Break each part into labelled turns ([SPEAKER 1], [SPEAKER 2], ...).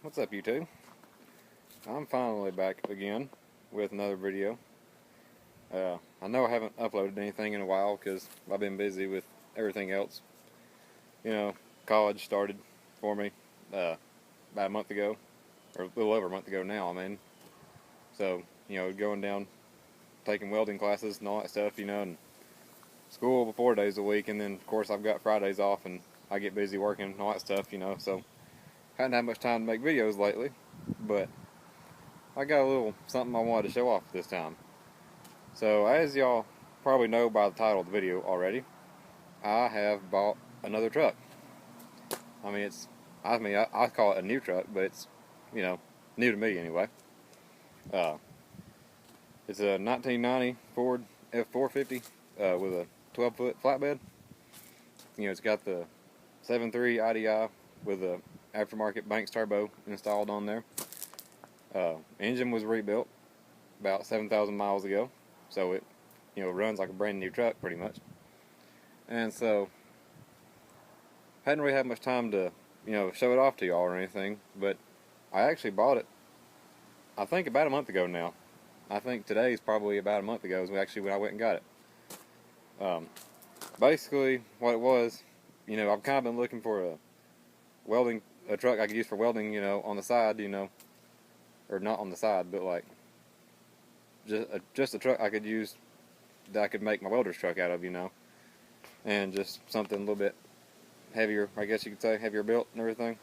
[SPEAKER 1] What's up, YouTube? I'm finally back again with another video. I know I haven't uploaded anything in a while because I've been busy with everything else. You know, college started for me about a month ago, or a little over a month ago now, I mean. So, going down, taking welding classes and all that stuff, and school 4 days a week, and then, of course, I've got Fridays off, and I get busy working and all that stuff, so hadn't had much time to make videos lately, but I got a little something I wanted to show off this time. So, as y'all probably know by the title of the video already, I have bought another truck. I call it a new truck, but it's, new to me anyway. It's a 1990 Ford F-450 with a 12-foot flatbed. It's got the 7.3 IDI with a aftermarket Banks turbo installed on there. Engine was rebuilt about 7,000 miles ago, so it runs like a brand new truck pretty much. And so hadn't really had much time to show it off to y'all or anything, but I actually bought it I think about a month ago now. I think today's probably about a month ago is actually when I went and got it. Basically what it was, I've kind of been looking for a truck I could use for welding, on the side, or not on the side, but like just a truck I could use that I could make my welder's truck out of, and just something a little bit heavier, I guess you could say, heavier built and everything.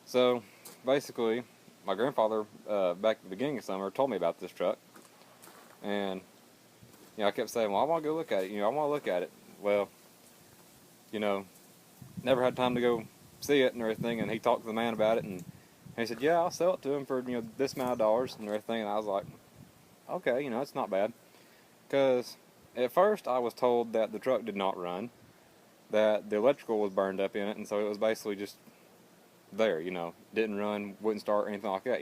[SPEAKER 1] So basically, my grandfather back at the beginning of summer told me about this truck, and I kept saying, well, I want to go look at it, I want to look at it. Well, never had time to go see it and everything, and he talked to the man about it, and he said, yeah, I'll sell it to him for this amount of dollars and everything. And I was like, okay, it's not bad, because at first I was told that the truck did not run, that the electrical was burned up in it, and so it was basically just there, didn't run, wouldn't start, anything like that,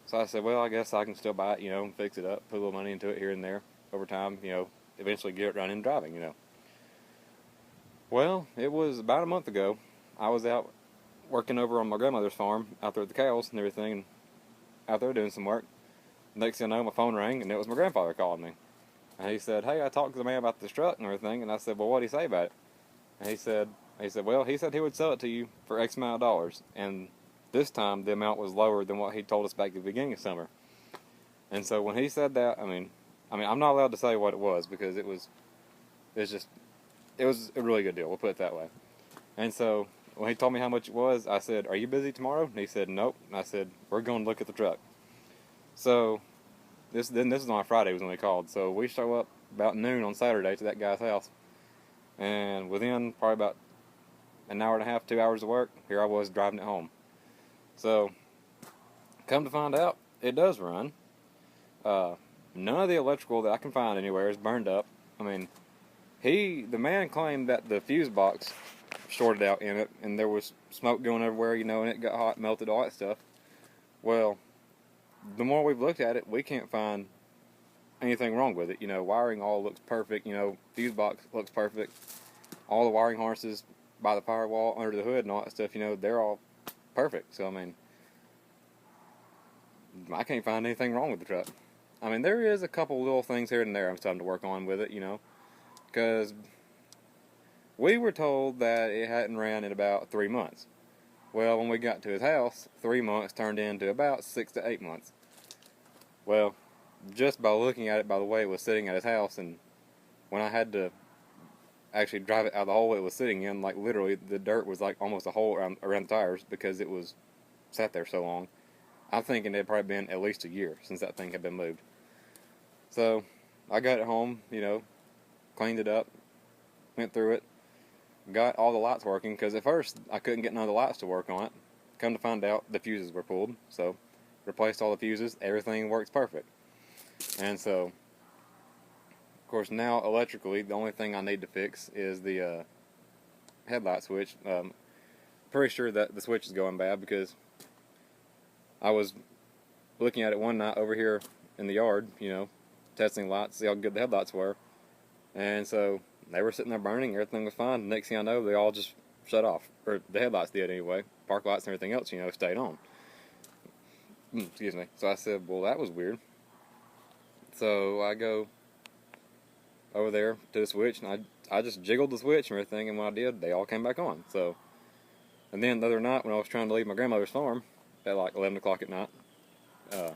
[SPEAKER 1] So I said, well, I guess I can still buy it, and fix it up, put a little money into it here and there over time, eventually get it running and driving, Well, it was about a month ago. I was out working over on my grandmother's farm, out there with the cows and everything, and out there doing some work. Next thing I know, my phone rang, and it was my grandfather calling me. And he said, hey, I talked to the man about this truck and everything, and I said, well, what did he say about it? And he said, well, he said he would sell it to you for X amount of dollars, and this time the amount was lower than what he told us back at the beginning of summer. And so when he said that, I mean, I'm not allowed to say what it was, because it was a really good deal, we'll put it that way. And so when he told me how much it was, I said, are you busy tomorrow? And he said, nope. And I said, we're going to look at the truck. So this is on Friday was when they called. So we show up about noon on Saturday to that guy's house, and within probably about an hour and a half, 2 hours of work, here I was driving it home. So come to find out, it does run. None of the electrical that I can find anywhere is burned up. I mean, the man claimed that the fuse box shorted out in it, and there was smoke going everywhere, and it got hot, melted, all that stuff. Well, the more we've looked at it, we can't find anything wrong with it. Wiring all looks perfect. Fuse box looks perfect. All the wiring harnesses by the firewall, under the hood, and all that stuff, they're all perfect. So, I can't find anything wrong with the truck. There is a couple little things here and there I'm starting to work on with it, because we were told that it hadn't ran in about 3 months. Well, when we got to his house, 3 months turned into about 6 to 8 months. Well, just by looking at it, by the way it was sitting at his house, and when I had to actually drive it out of the hole it was sitting in, like literally the dirt was like almost a hole around the tires because it was sat there so long. I'm thinking it had probably been at least a year since that thing had been moved. So I got it home, cleaned it up, went through it, got all the lights working, because at first I couldn't get none of the lights to work on it. Come to find out, the fuses were pulled, so replaced all the fuses, everything works perfect. And so, of course, now electrically, the only thing I need to fix is the headlight switch. Pretty sure that the switch is going bad, because I was looking at it one night over here in the yard, testing lights, see how good the headlights were. And so they were sitting there burning, everything was fine. The next thing I know, they all just shut off, or the headlights did anyway. Park lights and everything else, you know, stayed on. Excuse me. So I said, well, that was weird. So I go over there to the switch, and I just jiggled the switch and everything, and when I did, they all came back on. So, and then the other night when I was trying to leave my grandmother's farm at like 11 o'clock at night, I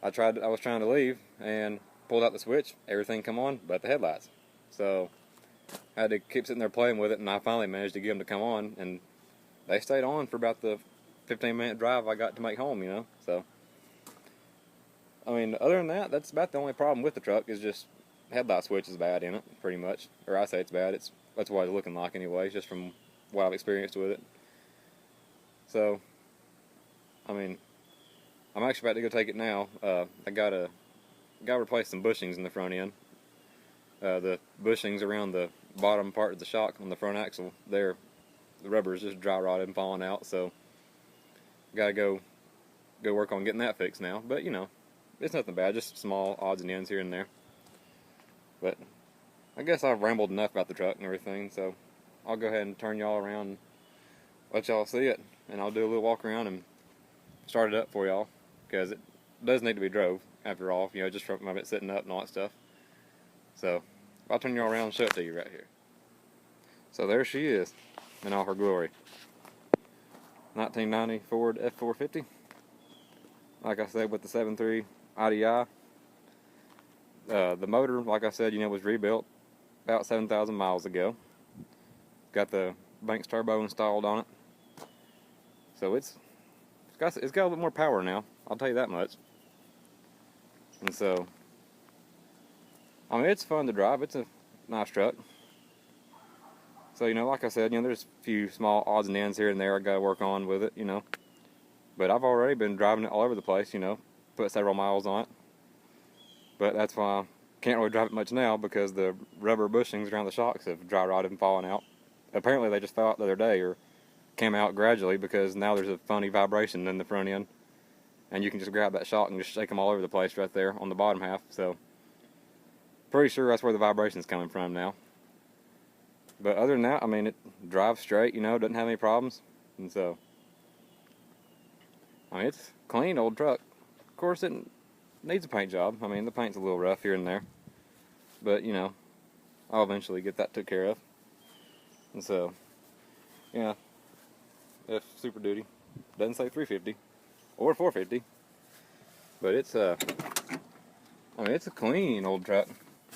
[SPEAKER 1] was trying to leave and pulled out the switch, everything come on but the headlights. So I had to keep sitting there playing with it, and I finally managed to get them to come on, and they stayed on for about the 15-minute drive I got to make home, you know. So, I mean, other than that, that's about the only problem with the truck, is just headlight switch is bad in it, pretty much. Or I say it's bad, that's what it's looking like anyway, just from what I've experienced with it. So, I mean, I'm actually about to go take it now. I gotta replace some bushings in the front end. The bushings around the bottom part of the shock on the front axle, the rubber is just dry rotted and falling out, so gotta go work on getting that fixed now. But you know, it's nothing bad, just small odds and ends here and there. But I guess I've rambled enough about the truck and everything, so I'll go ahead and turn y'all around and let y'all see it, and I'll do a little walk around and start it up for y'all, because it does need to be drove after all, you know, just from it sitting up and all that stuff. So I'll turn y'all around and show it to you right here. So there she is in all her glory. 1990 Ford F-450. Like I said, with the 7.3 IDI. The motor, like I said, you know, was rebuilt about 7,000 miles ago. Got the Banks turbo installed on it. So it's got a little bit more power now, I'll tell you that much. And so, I mean, it's fun to drive. It's a nice truck. So, you know, like I said, you know, there's a few small odds and ends here and there I gotta work on with it, you know. But I've already been driving it all over the place, you know, put several miles on it. But that's why I can't really drive it much now, because the rubber bushings around the shocks have dry rotted and fallen out. Apparently they just fell out the other day, or came out gradually, because now there's a funny vibration in the front end. And you can just grab that shock and just shake them all over the place right there on the bottom half. So, pretty sure that's where the vibration's coming from now. But other than that, I mean, it drives straight, you know, doesn't have any problems. And so, I mean, it's a clean old truck. Of course, it needs a paint job. I mean, the paint's a little rough here and there. But, you know, I'll eventually get that took care of. And so, yeah, F Super Duty. Doesn't say 350 or 450. But it's I mean, it's a clean old truck.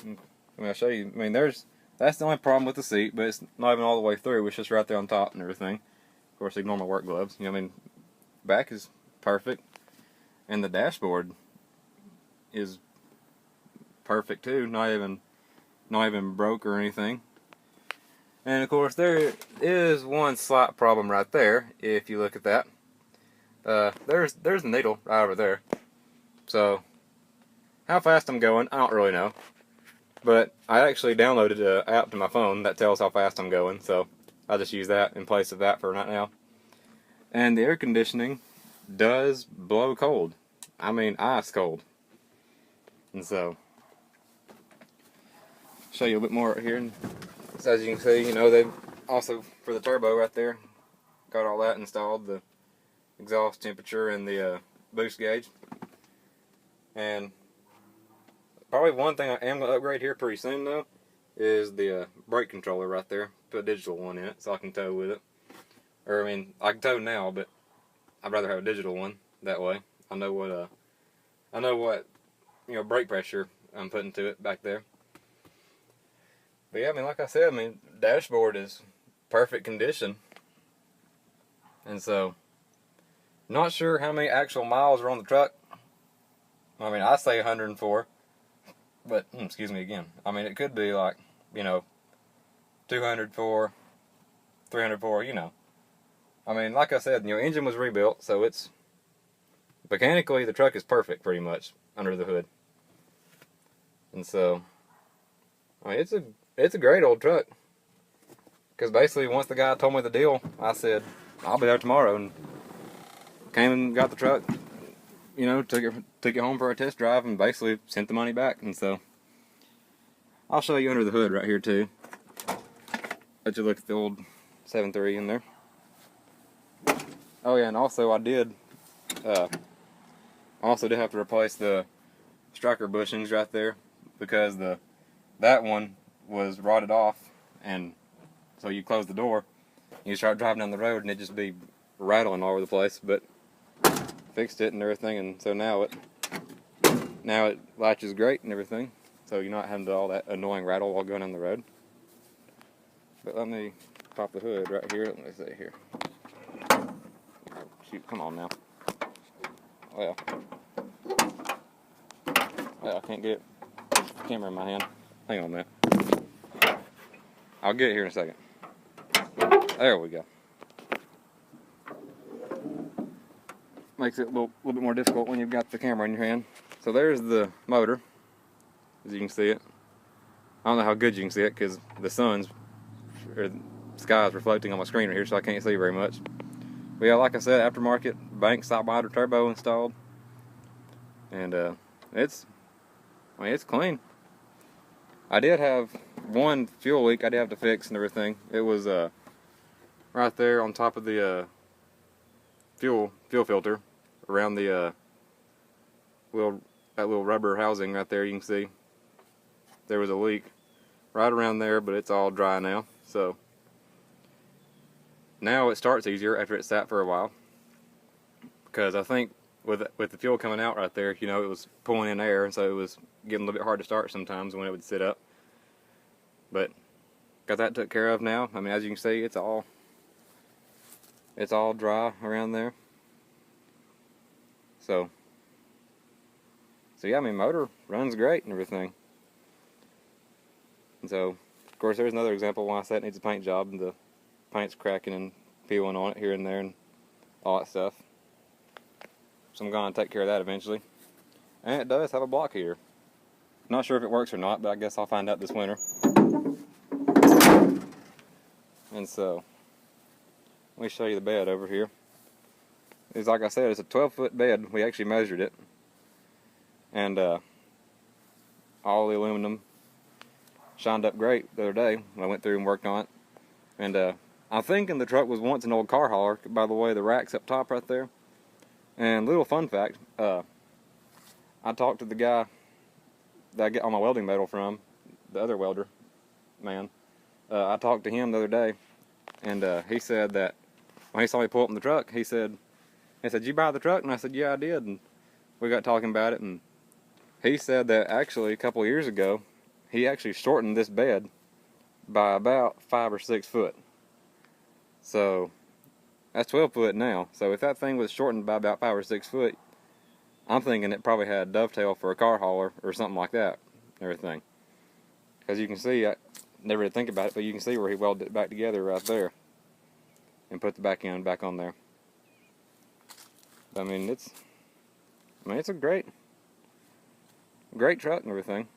[SPEAKER 1] I mean, I'll show you. I mean, that's the only problem with the seat, but it's not even all the way through. It's just right there on top and everything. Of course, ignore my work gloves. You know, I mean, back is perfect, and the dashboard is perfect too. Not even broke or anything. And of course, there is one slight problem right there. If you look at that, there's the needle right over there. So, how fast I'm going, I don't really know. But I actually downloaded an app to my phone that tells how fast I'm going, so I'll just use that in place of that for right now. And the air conditioning does blow cold. I mean, ice cold. And so, show you a bit more right here. And so as you can see, you know, they've also, for the turbo right there, got all that installed, the exhaust temperature and the boost gauge. And probably one thing I am going to upgrade here pretty soon, though, is the brake controller right there. Put a digital one in it so I can tow with it. Or, I mean, I can tow now, but I'd rather have a digital one that way. I know what you know, brake pressure I'm putting to it back there. But yeah, I mean, like I said, I mean, dashboard is perfect condition. And so, not sure how many actual miles are on the truck. I mean, I say 104. But, excuse me again. I mean, it could be like, you know, 204, 304, you know. I mean, like I said, you know, engine was rebuilt, so it's, mechanically, the truck is perfect, pretty much, under the hood. And so, I mean, it's a great old truck. Because basically, once the guy told me the deal, I said, I'll be there tomorrow, and came and got the truck, you know, took it home for a test drive, and basically sent the money back. And so, I'll show you under the hood right here too. Let you look at the old 7.3 in there. Oh yeah, and also I did have to replace the striker bushings right there because that one was rotted off, and so you close the door, you start driving down the road and it just be rattling all over the place. But fixed it and everything, and so now it latches great and everything. So you're not having to do all that annoying rattle while going down the road. But let me pop the hood right here. Let me see here. Oh, shoot, come on now. Well, I can't get the camera in my hand. Hang on a minute. I'll get it here in a second. There we go. Makes it a little bit more difficult when you've got the camera in your hand. So there's the motor, as you can see it. I don't know how good you can see it because the sky is reflecting on my screen right here, so I can't see very much. But yeah, like I said, aftermarket bank sidewinder turbo installed, and it's clean. I did have one fuel leak I did have to fix and everything. It was right there on top of the fuel filter around the that little rubber housing right there. You can see there was a leak right around there, but it's all dry now. So now it starts easier after it sat for a while, because I think with the fuel coming out right there, you know, it was pulling in air, and so it was getting a little bit hard to start sometimes when it would sit up. But got that took care of now. I mean, as you can see, it's all dry around there. So yeah, I mean, motor runs great and everything. And so, of course, there's another example why I said it needs a paint job, and the paint's cracking and peeling on it here and there and all that stuff. So I'm going to take care of that eventually. And it does have a block heater. Not sure if it works or not, but I guess I'll find out this winter. And so, let me show you the bed over here. It's like I said, it's a 12-foot bed. We actually measured it. And all the aluminum shined up great the other day when I went through and worked on it. And I'm thinking the truck was once an old car hauler, by the way the rack's up top right there. And little fun fact, I talked to the guy that I get all my welding metal from, the other welder man. I talked to him the other day, and he said that when he saw me pull up in the truck, he said, "Did you buy the truck?" And I said, "Yeah, I did." And we got talking about it, and he said that actually a couple of years ago, he actually shortened this bed by about 5 or 6 foot. So that's 12 foot now. So if that thing was shortened by about 5 or 6 foot, I'm thinking it probably had a dovetail for a car hauler or something like that and everything. Because you can see, I never did think about it, but you can see where he welded it back together right there and put the back end back on there. I mean, it's a great truck and everything.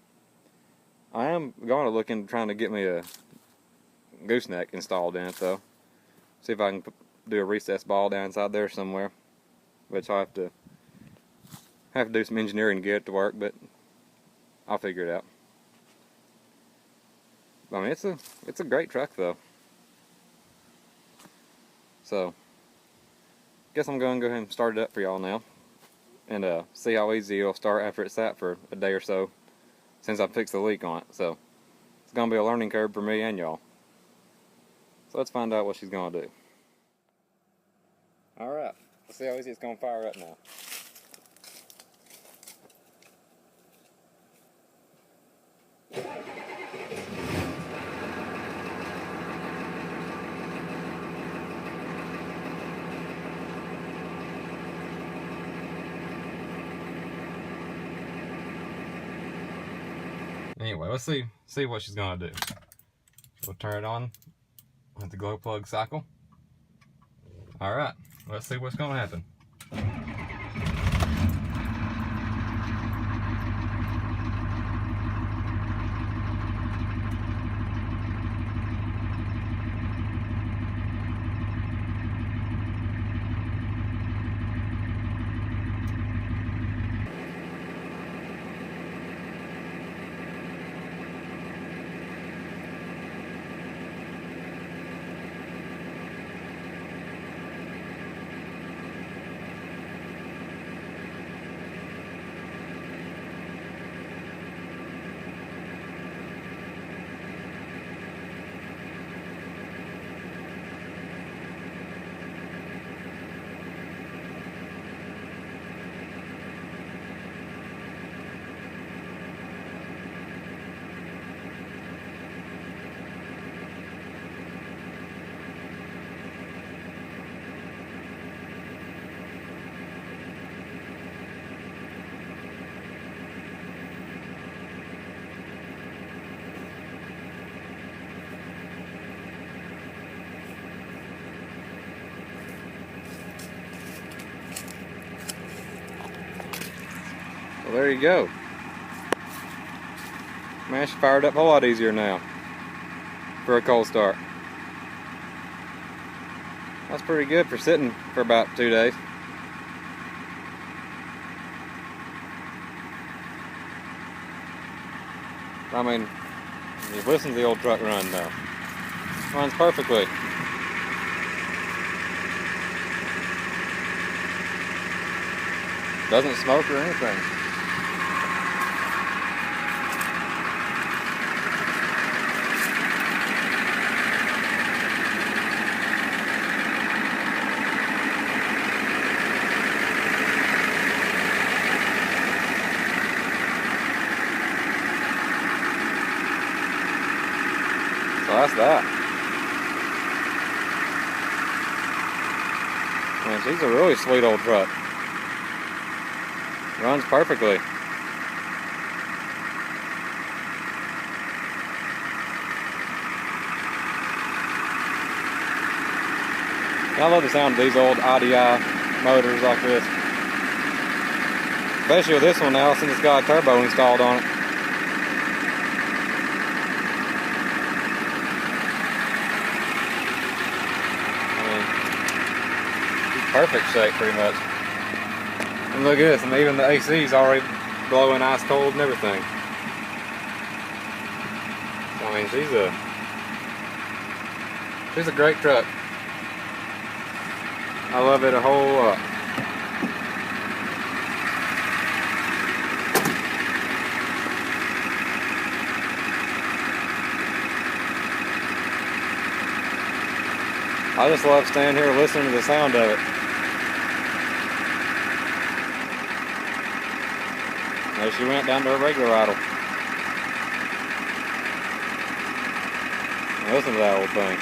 [SPEAKER 1] I am going to look into trying to get me a gooseneck installed in it though. See if I can do a recessed ball down inside there somewhere, which I'll have to do some engineering to get it to work, but I'll figure it out. I mean, it's a great truck though. So, guess I'm going to go ahead and start it up for y'all now, and see how easy it'll start after it sat for a day or so, since I fixed the leak on it. So, it's going to be a learning curve for me and y'all. So let's find out what she's going to do. Alright, let's see how easy it's going to fire up now. Anyway, let's see what she's gonna do. We'll turn it on with the glow plug cycle. Alright, let's see what's gonna happen. Well, there you go. Man, she fired up a lot easier now for a cold start. That's pretty good for sitting for about 2 days. I mean, you listen to the old truck run though. Runs perfectly. Doesn't smoke or anything. So that's that. Man, she's a really sweet old truck. Runs perfectly. I love the sound of these old IDI motors like this. Especially with this one now since it's got a turbo installed on it. Perfect shape pretty much. And look at this, and even the AC's already blowing ice cold and everything. I mean, she's a great truck. I love it a whole lot. I just love standing here listening to the sound of it. There she went down to her regular idle. Now listen to that old thing.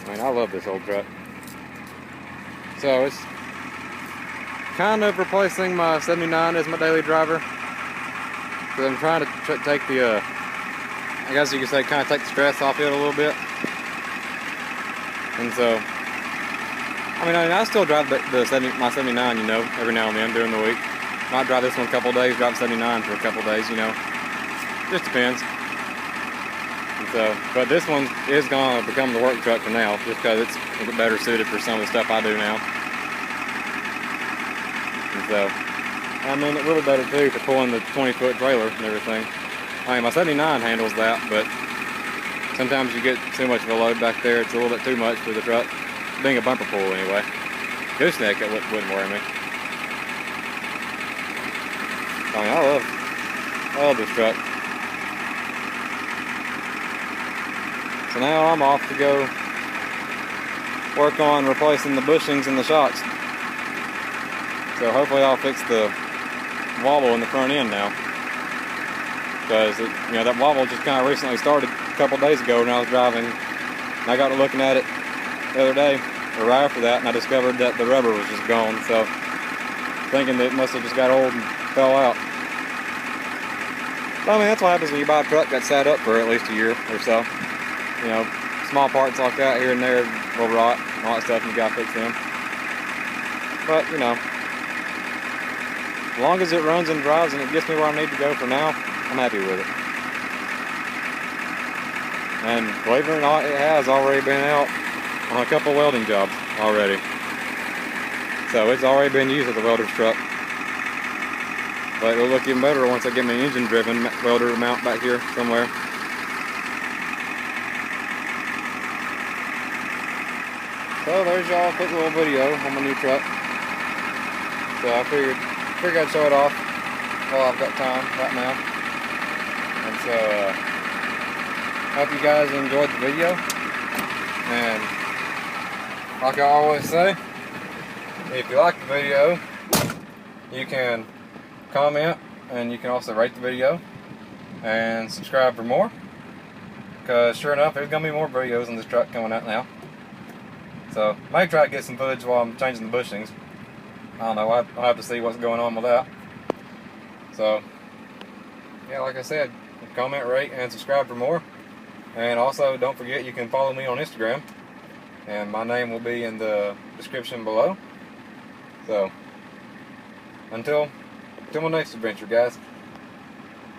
[SPEAKER 1] I mean, I love this old truck. So it's kind of replacing my 79 as my daily driver. Because I'm trying to take the, I guess you could say, kind of take the stress off it a little bit. And so, I still drive my 79, you know, every now and then during the week. Might drive this one a couple days, drive 79 for a couple days, you know. Just depends. So, but this one is going to become the work truck for now, just because it's a bit better suited for some of the stuff I do now. And so, I mean, it will be better too for pulling the 20-foot trailer and everything. I mean, my 79 handles that, but sometimes you get too much of a load back there. It's a little bit too much for the truck. Being a bumper pull anyway. Gooseneck, it wouldn't worry me. I mean, I love this truck. So now I'm off to go work on replacing the bushings and the shocks. So hopefully I'll fix the wobble in the front end now. Because that wobble just kind of recently started a couple days ago when I was driving. And I got to looking at it the other day, or right after that, and I discovered that the rubber was just gone. So thinking that it must have just got old and fell out. But, I mean, that's what happens when you buy a truck that's sat up for at least a year or so. You know, small parts like that here and there will rot and all that stuff, and you gotta fix them. But, you know, as long as it runs and drives and it gets me where I need to go for now, I'm happy with it. And believe it or not, it has already been out on a couple welding jobs already. So it's already been used as a welder's truck. But it'll look even better once I get my engine-driven welder mount back here somewhere. So there's y'all a quick little video on my new truck. So I figured I'd show it off. while I've got time right now. And so, hope you guys enjoyed the video. And like I always say, if you like the video, you can comment, and you can also rate the video and subscribe for more, because sure enough, there's going to be more videos on this truck coming out now. So, may try to get some footage while I'm changing the bushings. I don't know, I'll have to see what's going on with that. So, yeah, like I said, comment, rate, and subscribe for more. And also, don't forget, you can follow me on Instagram, and my name will be in the description below. So, until my next adventure, guys.